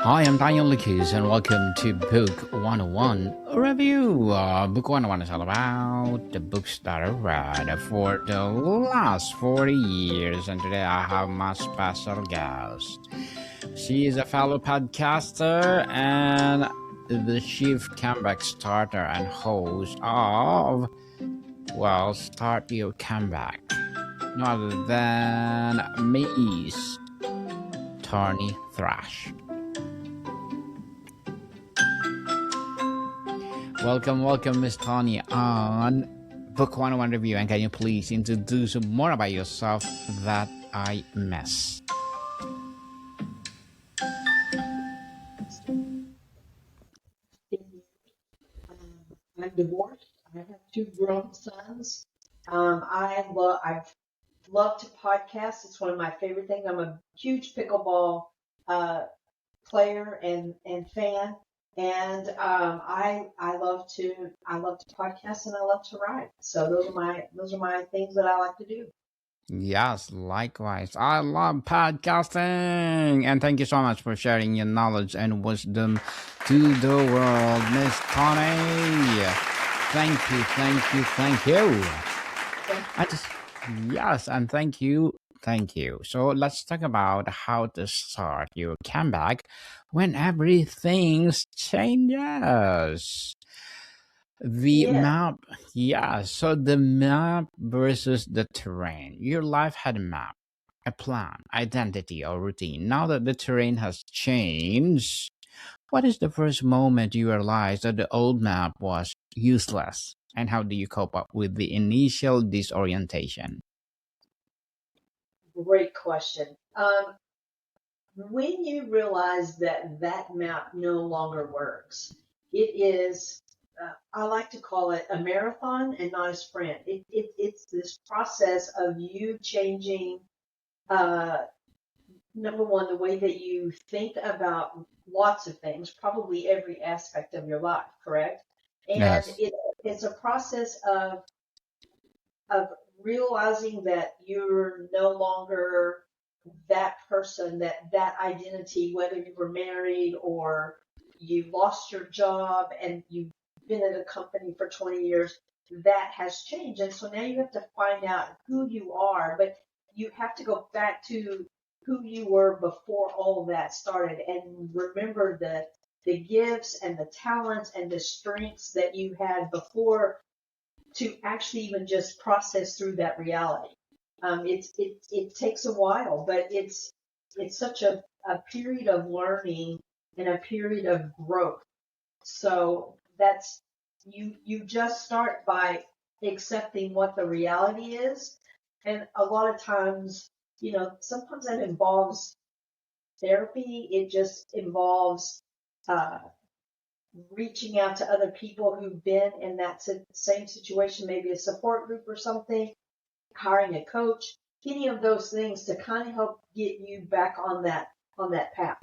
Hi, I'm Daniel Lucas, and welcome to Book 101 Review. Book 101 is all about the books that I read for the last 40 years, and today I have my special guest. She is a fellow podcaster and the chief comeback starter and host of, Start Your Comeback. No other than Miss Toni Thrash. Welcome, Miss Tony, on Book 101 Review. And can you please introduce more about yourself that I missed? I'm divorced. I have two grown sons. I've loved to podcast. It's one of my favorite things. I'm a huge pickleball player and fan, and I love to podcast and I love to write. So those are my things that I like to do. Yes, likewise. I love podcasting. And thank you so much for sharing your knowledge and wisdom to the world, Miss Tony. Thank you. I just, yes, and thank you. Thank you. So let's talk about how to start your comeback when everything changes. The Yeah. map, yeah. So the map versus the terrain. Your life had a map, a plan, identity, or routine. Now that the terrain has changed, what is the first moment you realize that the old map was useless? And how do you cope up with the initial disorientation? Great question. When you realize that that map no longer works, it is, I like to call it a marathon and not a sprint. It's this process of you changing, uh, number one, the way that you think about lots of things, probably every aspect of your life, correct? And Yes. it's a process of realizing that you're no longer that person, that identity, whether you were married or you lost your job and you've been at a company for 20 years, that has changed. And so now you have to find out who you are, but you have to go back to who you were before all of that started and remember the gifts and the talents and the strengths that you had before to actually even just process through that reality. It takes a while, but it's such a period of learning and a period of growth. So that's you just start by accepting what the reality is, and a lot of times, sometimes that involves therapy. It just involves uh, reaching out to other people who've been in that same situation, maybe a support group or something, hiring a coach, any of those things to kind of help get you back on that path.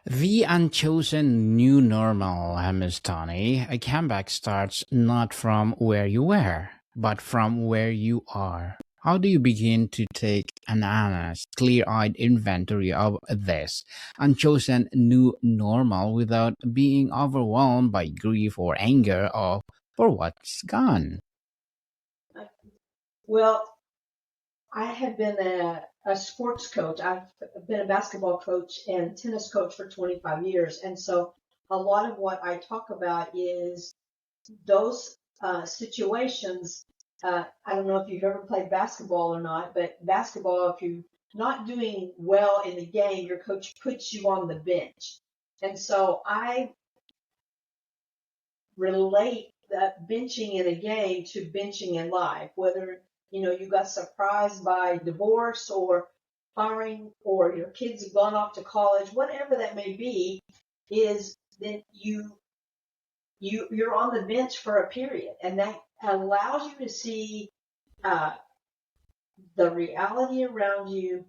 The unchosen new normal, Miss Tony. A comeback starts not from where you were, but from where you are. How do you begin to take an honest, clear eyed inventory of this unchosen new normal without being overwhelmed by grief or anger or for what's gone? Well, I have been a sports coach. I've been a basketball coach and tennis coach for 25 years. And so a lot of what I talk about is those situations. I don't know if you've ever played basketball or not, but basketball, if you're not doing well in the game, your coach puts you on the bench. And so I relate that benching in a game to benching in life, whether you got surprised by divorce or firing or your kids have gone off to college, whatever that may be, is then you're on the bench for a period, and that allows you to see uh, the reality around you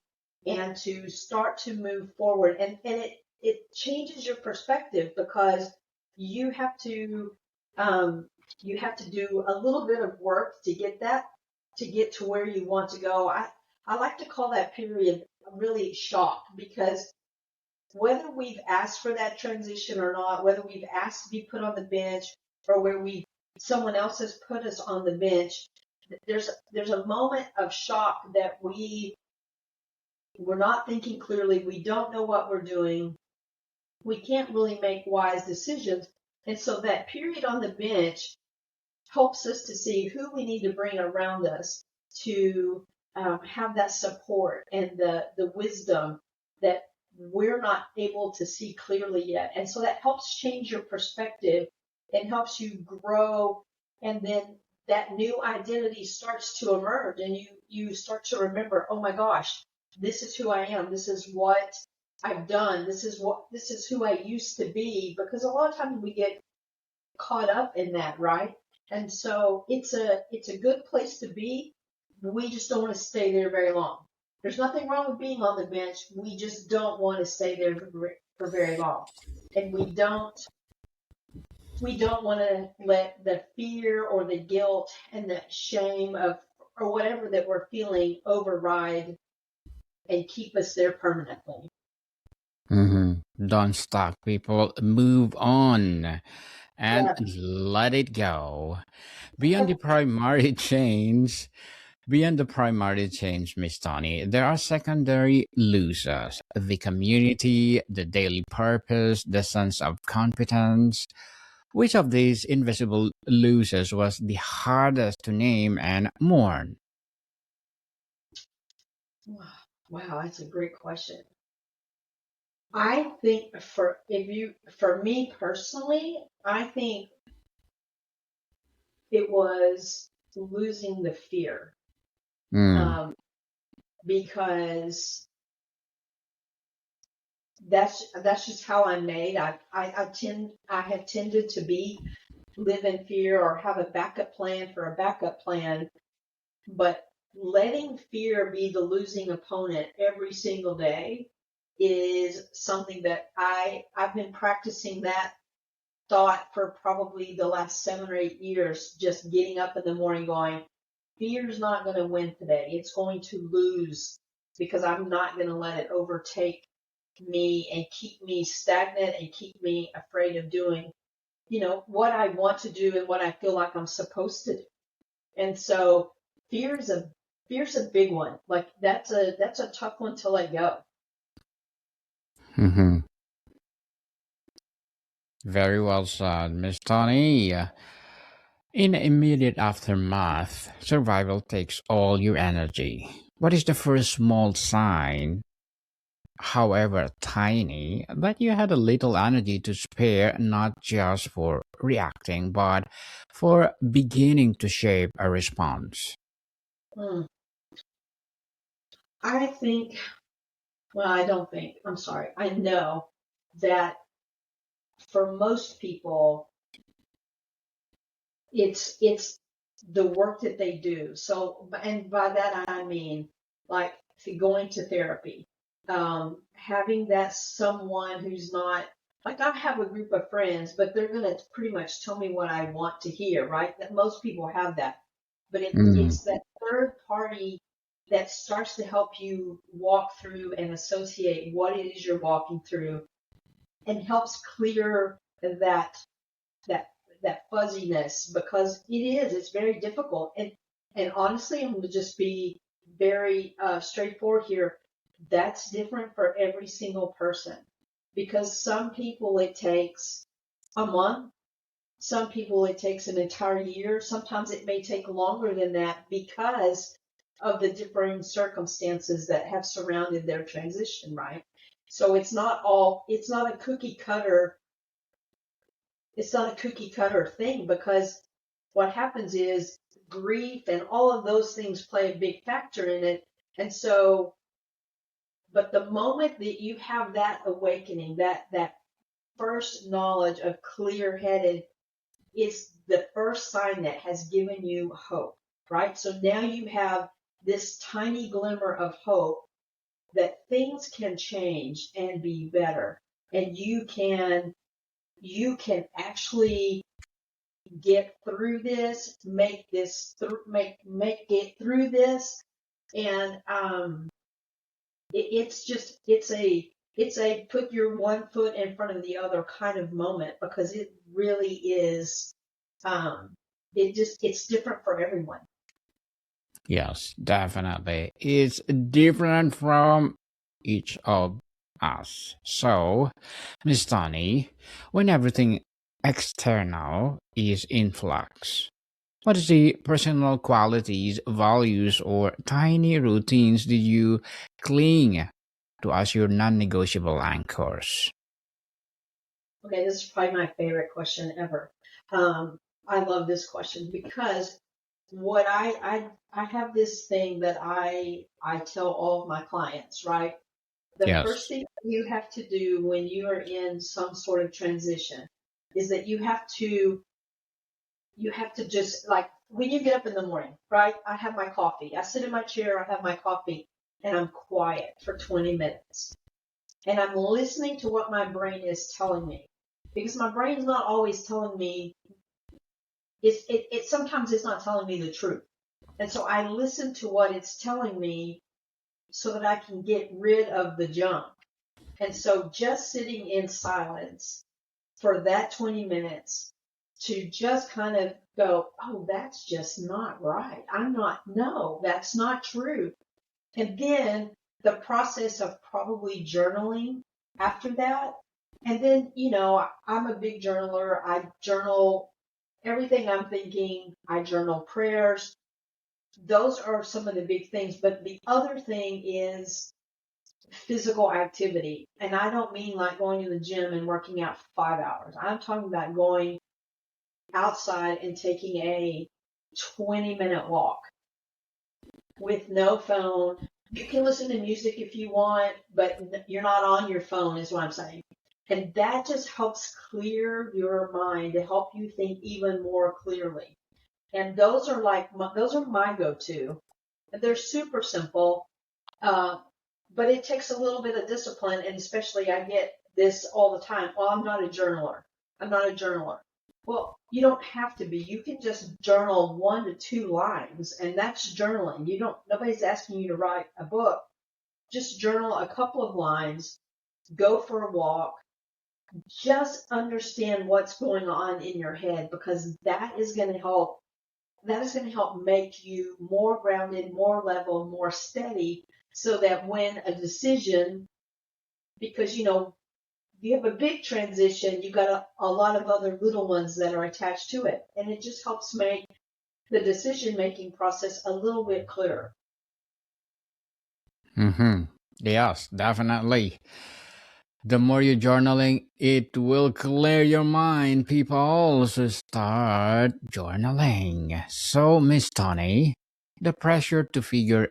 and to start to move forward, and it changes your perspective because you have to um, you have to do a little bit of work to get to where you want to go. I like to call that period really shock because whether we've asked for that transition or not, whether we've asked to be put on the bench or where someone else has put us on the bench, there's a moment of shock that we're not thinking clearly. We don't know what we're doing. We can't really make wise decisions. And so that period on the bench helps us to see who we need to bring around us to have that support and the wisdom that we're not able to see clearly yet. And so that helps change your perspective and helps you grow. And then that new identity starts to emerge and you start to remember, oh my gosh, this is who I am. This is what I've done. This is who I used to be. Because a lot of times we get caught up in that, right? And so it's a good place to be. We just don't want to stay there very long. There's nothing wrong with being on the bench. We just don't want to stay there for very long. And we don't want to let the fear or the guilt and the shame of or whatever that we're feeling override and keep us there permanently. Don't stuck, people. Move on and Yeah. let it go. Beyond the primary change, Miss Tony, there are secondary losers. The community, the daily purpose, the sense of competence. Which of these invisible losers was the hardest to name and mourn? Wow, that's a great question. I think for me personally, I think it was losing the fear, Mm. because that's just how I'm made. I have tended to live in fear or have a backup plan for a backup plan, but letting fear be the losing opponent every single day is something that I've been practicing that thought for probably the last 7 or 8 years, just getting up in the morning going, fear's not going to win today. It's going to lose because I'm not going to let it overtake me and keep me stagnant and keep me afraid of doing, what I want to do and what I feel like I'm supposed to do. And so fear's a big one. Like that's a tough one to let go. Hmm. Very well said, Miss Tony. In immediate aftermath, survival takes all your energy. What is the first small sign, however tiny, that you had a little energy to spare, not just for reacting, but for beginning to shape a response? Hmm. I think, well, I don't think, I'm sorry. I know that for most people, it's the work that they do. So, and by that I mean like going to therapy, having that someone who's not like I have a group of friends, but they're gonna pretty much tell me what I want to hear, right? That most people have that, but Mm. it's that third party that starts to help you walk through and associate what it is you're walking through and helps clear that that that fuzziness because it's very difficult. And honestly, I'm going to just be very straightforward here. That's different for every single person because some people it takes a month, some people it takes an entire year, sometimes it may take longer than that because of the differing circumstances that have surrounded their transition, right? So it's not a cookie cutter, thing because what happens is grief and all of those things play a big factor in it. And so, but the moment that you have that awakening, that first knowledge of clear headed is the first sign that has given you hope, right? So now you have this tiny glimmer of hope that things can change and be better. And you can actually get through this, make it through this, and it's it's a put your one foot in front of the other kind of moment, because it really is, it's different for everyone. Yes, definitely. It's different from each of us. So, Miss Tony, when everything external is in flux, what is the personal qualities, values, or tiny routines did you cling to as your non-negotiable anchors? Okay, this is probably my favorite question ever. Um, I love this question because what I have this thing that I tell all of my clients, right? The first Yes. thing you have to do when you are in some sort of transition is that you have to just, like, when you get up in the morning, right? I have my coffee. I sit in my chair, I have my coffee, and I'm quiet for 20 minutes. And I'm listening to what my brain is telling me. Because my brain's not always telling me, it sometimes it's not telling me the truth. And so I listen to what it's telling me so that I can get rid of the junk. And so just sitting in silence for that 20 minutes to just kind of go, oh, that's just not right. No, that's not true. And then the process of probably journaling after that. And then, I'm a big journaler. I journal everything I'm thinking. I journal prayers. Those are some of the big things. But the other thing is physical activity. And I don't mean like going to the gym and working out for 5 hours. I'm talking about going outside and taking a 20-minute walk with no phone. You can listen to music if you want, but you're not on your phone, is what I'm saying. And that just helps clear your mind to help you think even more clearly. And those are my go-to. They're super simple, uh, but it takes a little bit of discipline. And especially, I get this all the time. Well, I'm not a journaler. I'm not a journaler. Well, you don't have to be. You can just journal 1 to 2 lines, and that's journaling. Nobody's asking you to write a book. Just journal a couple of lines, go for a walk, just understand what's going on in your head, because that is going to help. That is going to help make you more grounded, more level, more steady, so that when a decision, because you have a big transition, you got a lot of other little ones that are attached to it. And it just helps make the decision making process a little bit clearer. Mm-hmm. Yes, definitely. The more you're journaling, it will clear your mind. People, so start journaling. So, Miss Tony, the pressure to figure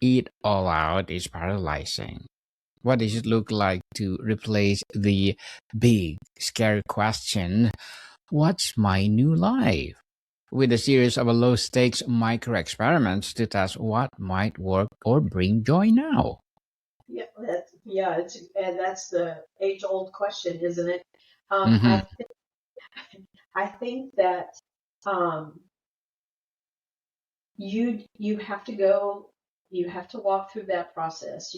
it all out is paralyzing. What does it look like to replace the big, scary question, what's my new life? With a series of low stakes micro experiments to test what might work or bring joy now? That's the age old question, isn't it? Um, Mm-hmm. I I think that um, you have to you have to walk through that process.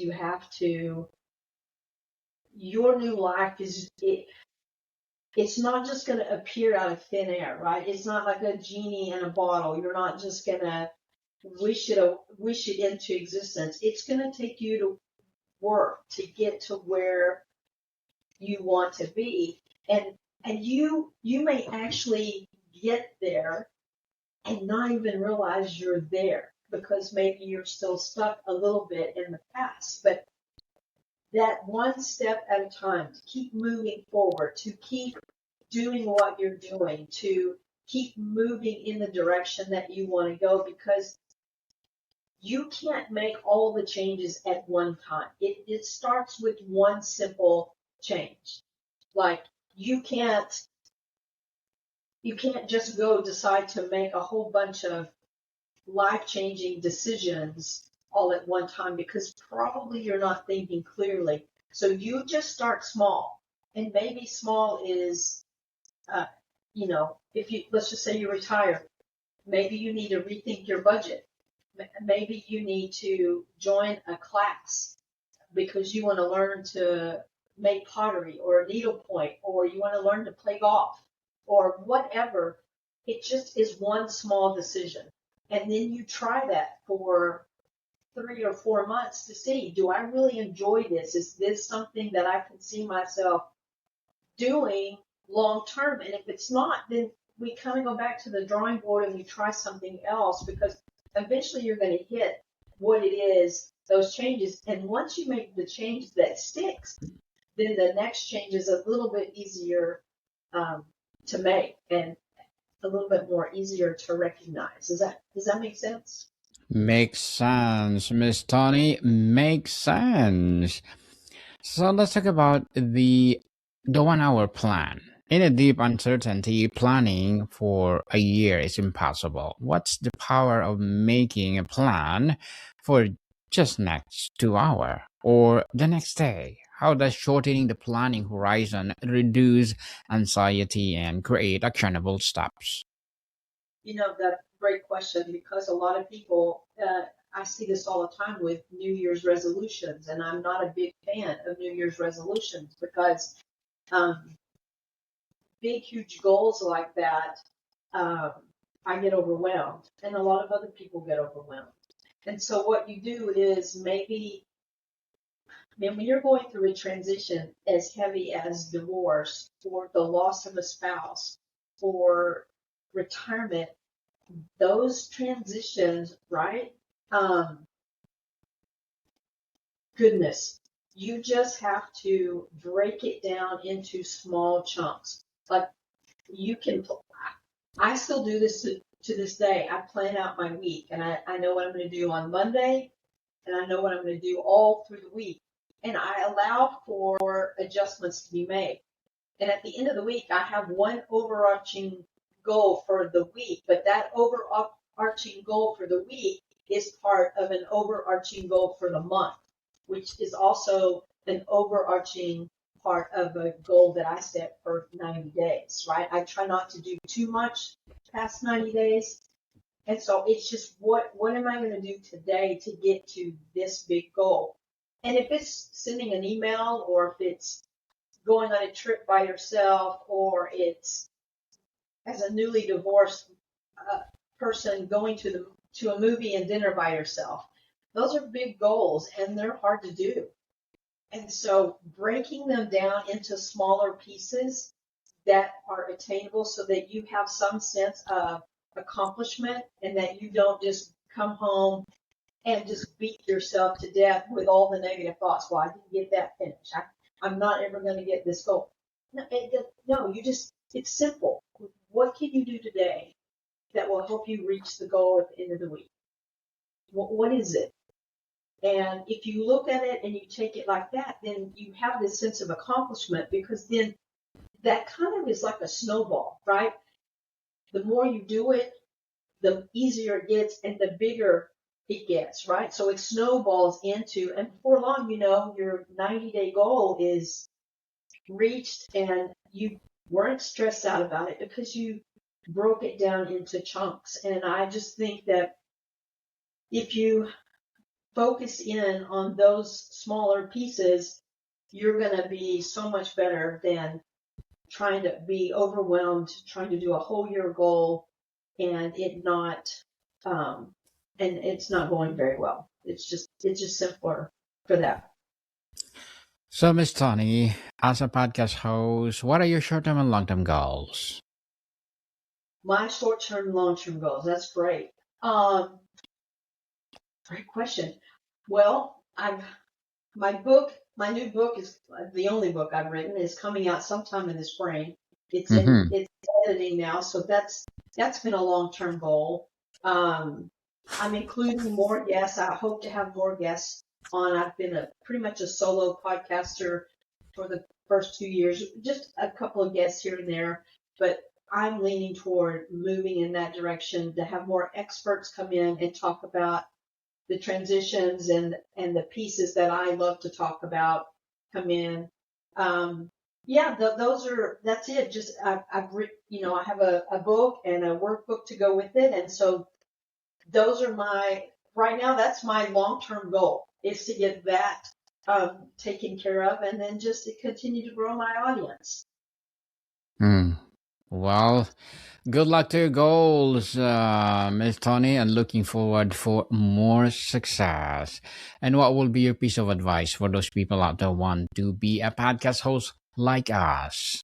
Your new life it's not just going to appear out of thin air, right? It's not like a genie in a bottle. You're not just going to wish it into existence. It's going to take you to work to get to where you want to be. And you may actually get there and not even realize you're there, because maybe you're still stuck a little bit in the past. But that one step at a time, to keep moving forward, to keep doing what you're doing, to keep moving in the direction that you want to go, because you can't make all the changes at one time. It starts with one simple change. Like, you can't just go decide to make a whole bunch of life-changing decisions all at one time, because probably you're not thinking clearly. So you just start small. And maybe small is, uh, if let's just say you retire, maybe you need to rethink your budget. Maybe you need to join a class because you want to learn to make pottery or needlepoint, or you want to learn to play golf or whatever. It just is one small decision. And then you try that for 3 or 4 months to see, do I really enjoy this? Is this something that I can see myself doing long term? And if it's not, then we kind of go back to the drawing board and we try something else, because eventually you're going to hit what it is, those changes. And once you make the change that sticks, then the next change is a little bit easier to make and a little bit more easier to recognize. Does that make sense? Makes sense, Miss Tony. Makes sense. So let's talk about the 1 hour plan. In a deep uncertainty, planning for a year is impossible. What's the power of making a plan for just next 2 hour or the next day? How does shortening the planning horizon reduce anxiety and create actionable steps? That's a great question, because a lot of people, I see this all the time with New Year's resolutions, and I'm not a big fan of New Year's resolutions because um, big, huge goals like that, um, I get overwhelmed, and a lot of other people get overwhelmed. And so what you do is maybe, I mean, when you're going through a transition as heavy as divorce or the loss of a spouse or retirement, those transitions, right? Um, Goodness, you just have to break it down into small chunks. Like you can, I still do this to this day. I plan out my week, and I know what I'm going to do on Monday, and I know what I'm going to do all through the week. And I allow for adjustments to be made. And at the end of the week, I have one overarching goal for the week, but that overarching goal for the week is part of an overarching goal for the month, which is also an overarching part of a goal that I set for 90 days, right? I try not to do too much past 90 days. And so it's just what am I going to do today to get to this big goal? And if it's sending an email, or if it's going on a trip by yourself, or it's as a newly divorced person going to a movie and dinner by yourself, those are big goals and they're hard to do. And so breaking them down into smaller pieces that are attainable, so that you have some sense of accomplishment, and that you don't just come home and just beat yourself to death with all the negative thoughts. Well, I didn't get that finished. I'm not ever going to get this goal. No, it's simple. What can you do today that will help you reach the goal at the end of the week? What is it? And if you look at it and you take it like that, then you have this sense of accomplishment, because then that kind of is like a snowball, right? The more you do it, the easier it gets and the bigger it gets, right? So it snowballs into, and before long, your 90-day goal is reached, and you weren't stressed out about it because you broke it down into chunks. And I just think that if you focus in on those smaller pieces, you're going to be so much better than trying to be overwhelmed, trying to do a whole year goal and it's not going very well. It's just simpler for that. So, Miss Tony, as a podcast host, what are your short term and long term goals? My short-term, long-term goals. That's great. Um, Great question. Well, my new book is the only book I've written, is coming out sometime in the spring. Mm-hmm. It's editing now, so that's been a long-term goal. I'm including more guests. I hope to have more guests on. I've been pretty much a solo podcaster for the first 2 years, just a couple of guests here and there, but I'm leaning toward moving in that direction, to have more experts come in and talk about the transitions and the pieces that I love to talk about come in. Yeah, that's it. Just I've written, I have a book and a workbook to go with it, and so those are right now. That's my long term goal, is to get that taken care of, and then just to continue to grow my audience. Hmm. Well, good luck to your goals, Miss Tony, and looking forward for more success. And what will be your piece of advice for those people out there who want to be a podcast host like us?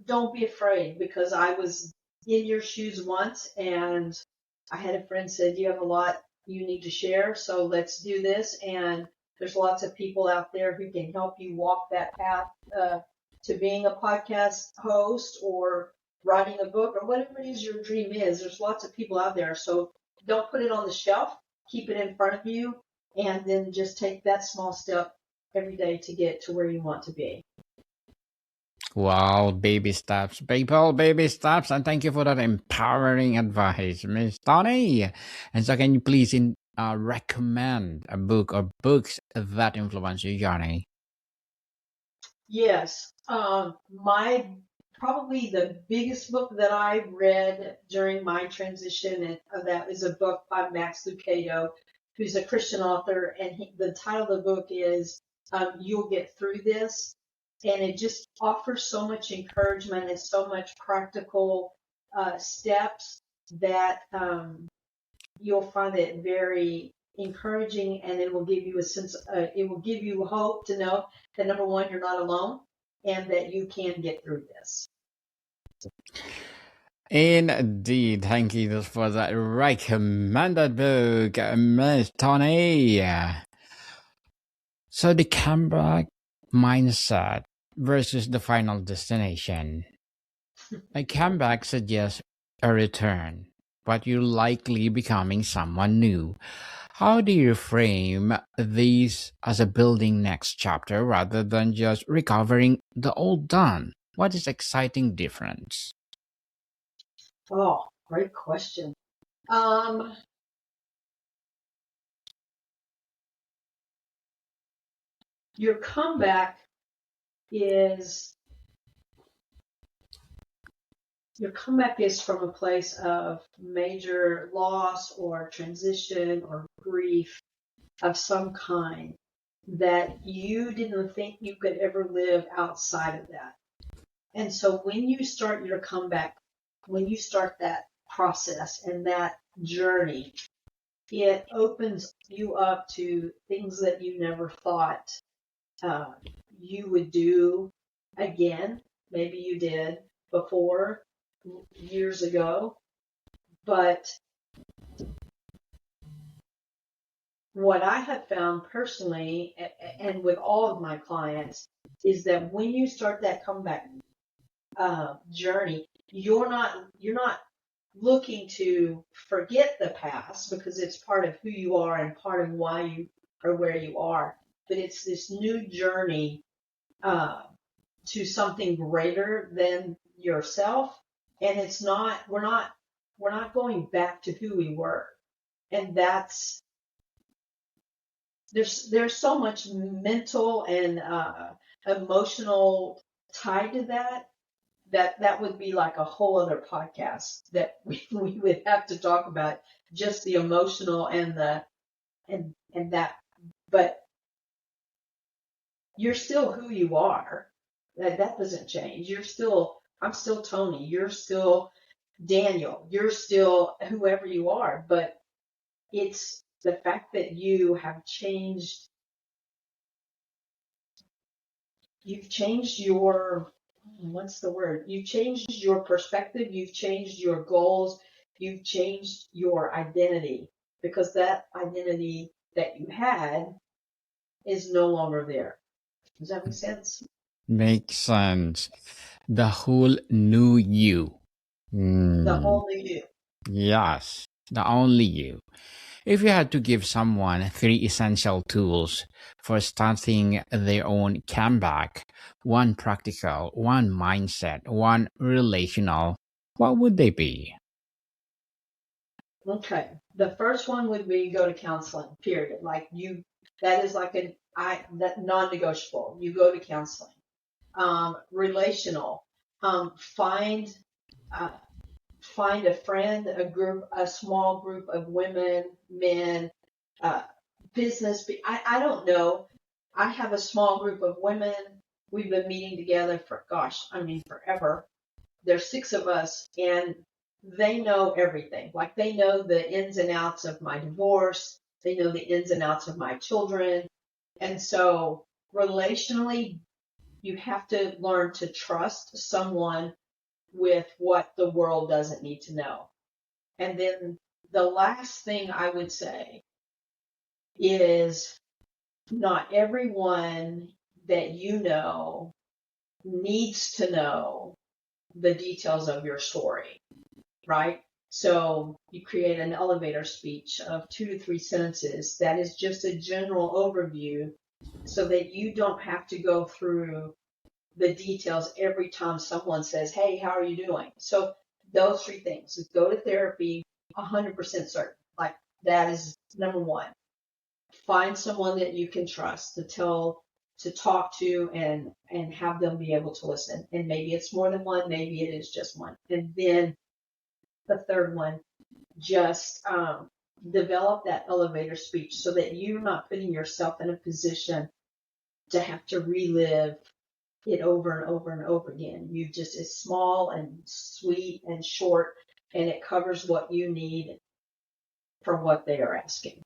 Don't be afraid, because I was in your shoes once, and I had a friend said, you have a lot you need to share, so let's do this. And there's lots of people out there who can help you walk that path to being a podcast host or writing a book or whatever it is your dream is. There's lots of people out there. So don't put it on the shelf. Keep it in front of you, and then just take that small step every day to get to where you want to be. Wow, baby steps, people, baby steps, and thank you for that empowering advice, Miss Tony. And so, can you please recommend a book or books that influence your journey? Yes. My probably the biggest book that I read during my transition, and that is a book by Max Lucado, who's a Christian author, and the title of the book is "You'll Get Through This," and it just offers so much encouragement and so much practical steps that you'll find it very encouraging, and it will give you a sense, it will give you hope to know that number one, you're not alone and that you can get through this. Indeed, thank you for that recommended book, Miss Tony. So, the comeback mindset versus the final destination. A comeback suggests a return, but you're likely becoming someone new. How do you frame these as a building next chapter rather than just recovering the old done? What is exciting difference? Oh, great question. Um, your comeback is from a place of major loss or transition or grief of some kind that you didn't think you could ever live outside of that. And so when you start your comeback, when you start that process and that journey, it opens you up to things that you never thought uh, you would do again. Maybe you did before, years ago. But what I have found personally, and with all of my clients, is that when you start that comeback journey, you're not looking to forget the past, because it's part of who you are and part of why you are where you are. But it's this new journey uh, to something greater than yourself, and we're not going back to who we were, and that's there's so much mental and emotional tied to that would be like a whole other podcast that we would have to talk about, just the emotional and the and that. But you're still who you are. That doesn't change. I'm still Tony. You're still Daniel. You're still whoever you are. But it's the fact that you have changed. You've changed your, what's the word? You've changed your perspective. You've changed your goals. You've changed your identity, because that identity that you had is no longer there. Does that make sense? Makes sense. The whole new you. The Hmm. whole new you. Yes, the only you. If you had to give someone three essential tools for starting their own comeback, one practical, one mindset, one relational, what would they be? Okay. The first one would be go to counseling, period. Like that is like that non-negotiable. You go to counseling. Relational. Find, uh, find a friend, a small group of women, men, uh, business. I don't know. I have a small group of women. We've been meeting together for, gosh, I mean, forever. There's 6 of us, and they know everything. Like, they know the ins and outs of my divorce. They know the ins and outs of my children. And so relationally, you have to learn to trust someone with what the world doesn't need to know. And then the last thing I would say is not everyone that you know needs to know the details of your story, right? So you create an elevator speech of 2 to 3 sentences that is just a general overview so that you don't have to go through the details every time someone says, hey, how are you doing? So those 3 things: go to therapy, 100% certain. Like, that is number 1. Find someone that you can trust to talk to, and have them be able to listen. And maybe it's more than one, maybe it is just one. And then the third one, just develop that elevator speech so that you're not putting yourself in a position to have to relive it over and over and over again. You just, it's small and sweet and short, and it covers what you need for what they are asking.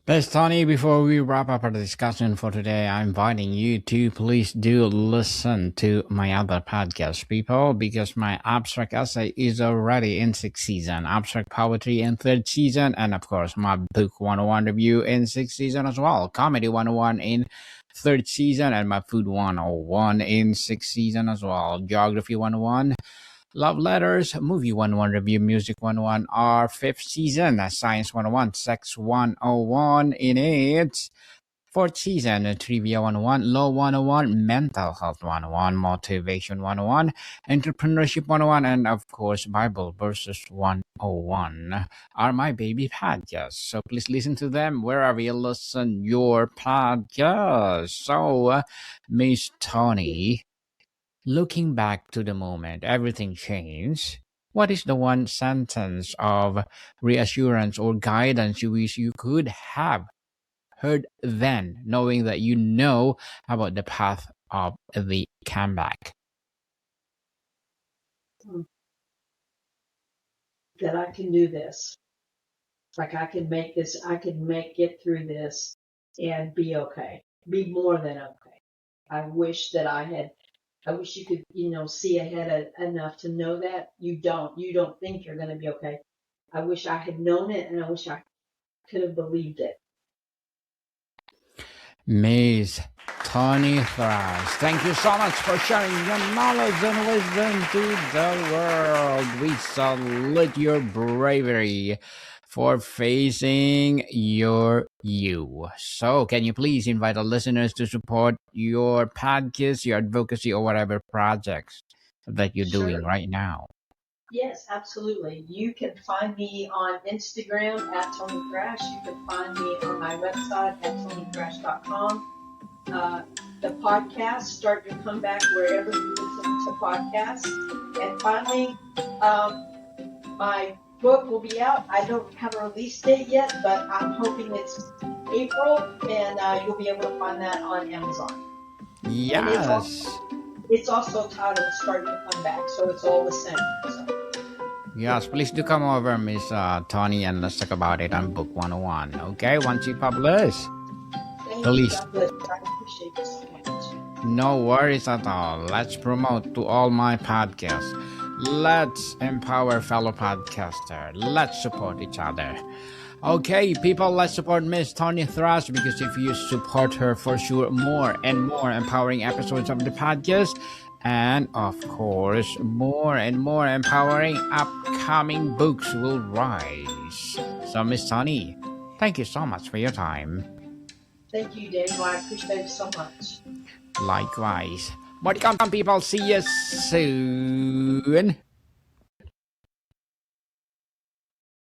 Miss Toni, before we wrap up our discussion for today, I'm inviting you to please do listen to my other podcast, people, because my abstract essay is already in 6th season, abstract poetry in 3rd season, and of course my book 101 review in 6th season as well, comedy 101 in 3rd season, and my food 101 in 6th season as well, geography 101, love letters, movie 101 review, music 101, our 5th season, science 101, sex 101 in its 4th season, trivia 101, law 101, mental health 101, motivation 101, entrepreneurship 101, and of course Bible verses 101 are my baby podcasts. So please listen to them wherever you listen your podcast. So Miss Toni, looking back to the moment everything changed, what is the one sentence of reassurance or guidance you wish you could have heard then, knowing that you know about the path of the comeback? That I can do this. Like, I can make this, I can get through this and be okay. Be more than okay. I wish you could, see ahead enough to know that. You don't think you're going to be okay. I wish I had known it, and I wish I could have believed it. Miss Toni Thrash, thank you so much for sharing your knowledge and wisdom to the world. We salute your bravery for facing your you. So, can you please invite the listeners to support your podcast, your advocacy, or whatever projects that you're doing Sure. right now? Yes, absolutely. You can find me on Instagram at Toni Thrash. You can find me on my website at ToniThrash.com. The podcast, Start Your Comeback wherever you listen to podcasts. And finally, my book will be out. I don't have a release date yet, but I'm hoping it's April, and you'll be able to find that on Amazon. Yes. It's also titled Start Your Comeback, so it's all the same. So. Yes, please do come over, Miss Toni, and let's talk about it on Book 101. Okay, once you publish. Thank Please. you. God bless you. I appreciate you so much. No worries at all. Let's promote to all my podcasts. Let's empower fellow podcasters. Let's support each other. Okay, people, let's support Miss Toni Thrash, because if you support her, for sure, more and more empowering episodes of the podcast, and of course, more and more empowering upcoming books will rise. So, Miss Toni, thank you so much for your time. Thank you, Daniel. I appreciate it so much. Likewise. Welcome, people. See you soon.